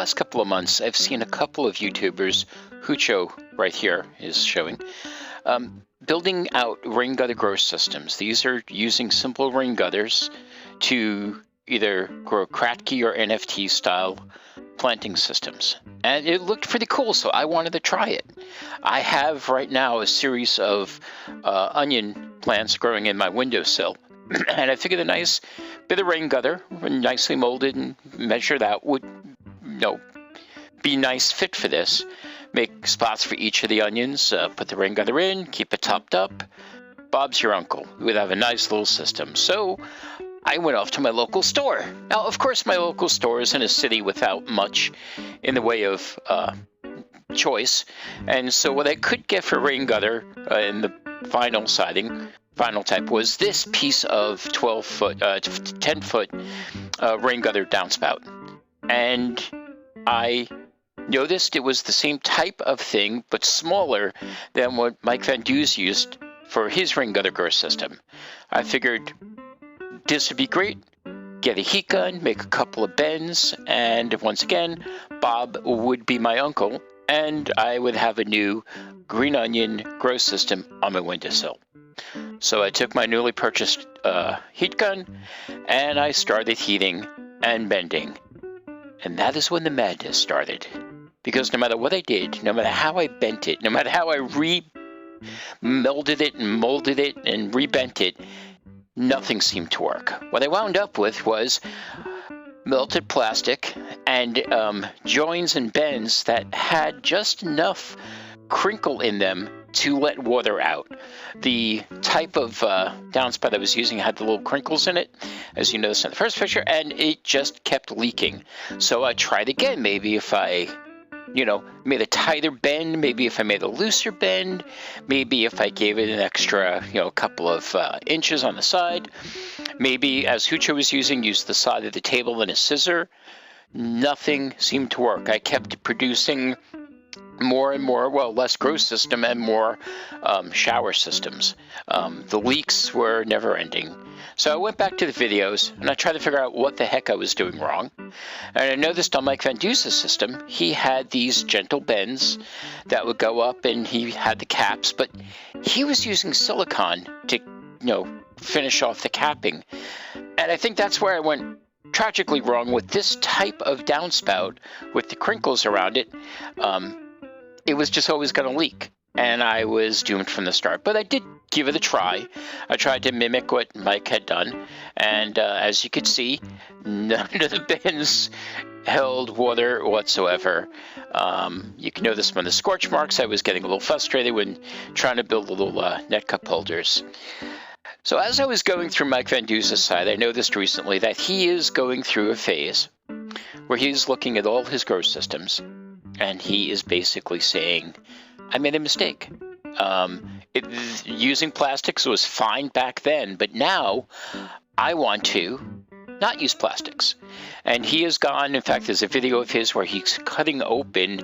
last couple of months, I've seen a couple of YouTubers, Hucho right here is showing, building out rain gutter grow systems. These are using simple rain gutters to either grow kratky or NFT style planting systems. And it looked pretty cool, so I wanted to try it. I have right now a series of onion plants growing in my windowsill. And I figured a nice bit of rain gutter, nicely molded and measured out, would be a nice fit for this. Make spots for each of the onions, put the rain gutter in, keep it topped up. Bob's your uncle. We would have a nice little system. So I went off to my local store. Now, of course, my local store is in a city without much in the way of choice. And so what I could get for rain gutter in the vinyl siding, vinyl type, was this piece of 10-foot rain gutter downspout. And I noticed it was the same type of thing, but smaller than what Mike Van Duze used for his rain gutter grow system. I figured this would be great. Get a heat gun, make a couple of bends, and once again, Bob would be my uncle, and I would have a new green onion grow system on my windowsill. So I took my newly purchased heat gun, and I started heating and bending. And that is when the madness started. Because no matter what I did, no matter how I bent it, no matter how I melded it and molded it and rebent it, nothing seemed to work. What I wound up with was melted plastic and joins and bends that had just enough crinkle in them to let water out. The type of downspout I was using had the little crinkles in it, as you noticed in the first picture, and it just kept leaking. So I tried again. Maybe if I made a tighter bend, maybe if I made a looser bend, maybe if I gave it an extra, couple of inches on the side, maybe as Hucho was using, used the side of the table and a scissor. Nothing seemed to work. I kept producing more and more, less grow system and more shower systems. The leaks were never ending. So I went back to the videos and I tried to figure out what the heck I was doing wrong. And I noticed on Mike Van Duze's system, he had these gentle bends that would go up and he had the caps, but he was using silicone to, finish off the capping. And I think that's where I went tragically wrong with this type of downspout with the crinkles around it. It was just always going to leak, and I was doomed from the start. But I did give it a try. I tried to mimic what Mike had done, and as you could see, none of the bends held water whatsoever. You can notice from the scorch marks, I was getting a little frustrated when trying to build little net cup holders. So as I was going through Mike Van Duze's site, I noticed recently that he is going through a phase where he's looking at all his grow systems, and he is basically saying, I made a mistake. Using plastics was fine back then, but now I want to not use plastics. And he has gone, in fact, there's a video of his where he's cutting open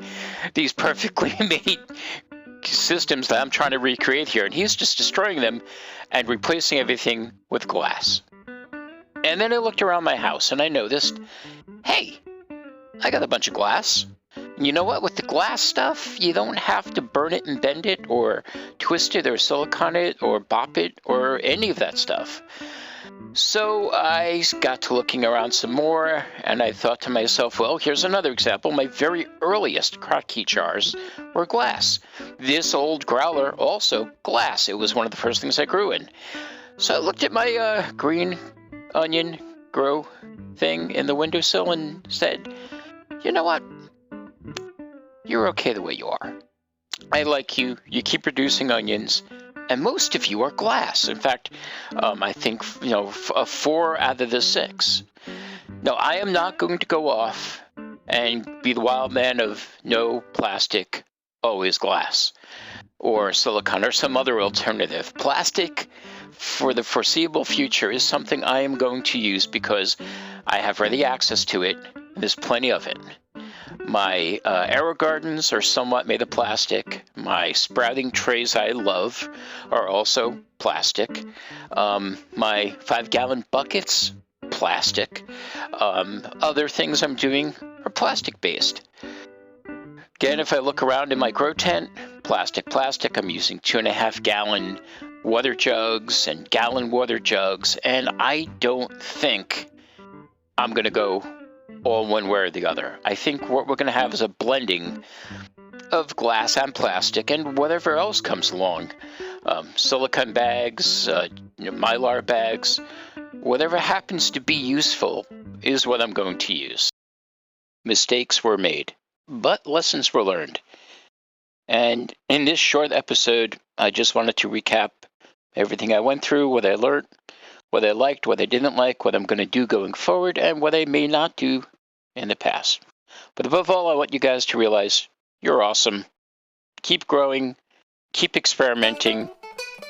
these perfectly made systems that I'm trying to recreate here, and he's just destroying them and replacing everything with glass. And then I looked around my house and I noticed, hey, I got a bunch of glass. You know what? With the glass stuff, you don't have to burn it and bend it or twist it or silicone it or bop it or any of that stuff. So I got to looking around some more, and I thought to myself, well, here's another example. My very earliest kratky jars were glass. This old growler, also glass. It was one of the first things I grew in. So I looked at my green onion grow thing in the windowsill and said, you know what? You're okay the way you are. I like you. You keep producing onions. And most of you are glass. In fact, I think, 4 out of the 6. Now, I am not going to go off and be the wild man of no plastic, always glass, or silicone, or some other alternative. Plastic, for the foreseeable future, is something I am going to use because I have ready access to it. There's plenty of it. My arrow gardens are somewhat made of plastic. My sprouting trays I love are also plastic. My 5-gallon buckets, plastic. Other things I'm doing are plastic-based. Again, if I look around in my grow tent, plastic. I'm using 2.5-gallon water jugs and gallon water jugs, and I don't think I'm going to go all one way or the other. I think what we're going to have is a blending of glass and plastic and whatever else comes along. Silicone bags, Mylar bags, whatever happens to be useful is what I'm going to use. Mistakes were made, but lessons were learned. And in this short episode, I just wanted to recap everything I went through, what I learned, what I liked, what I didn't like, what I'm going to do going forward, and what I may not do in the past. But above all, I want you guys to realize you're awesome. Keep growing, keep experimenting,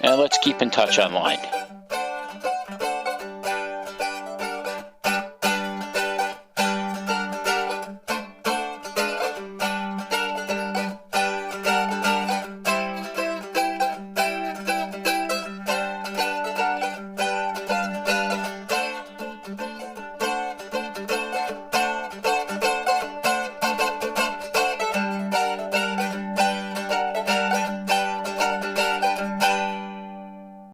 and let's keep in touch online.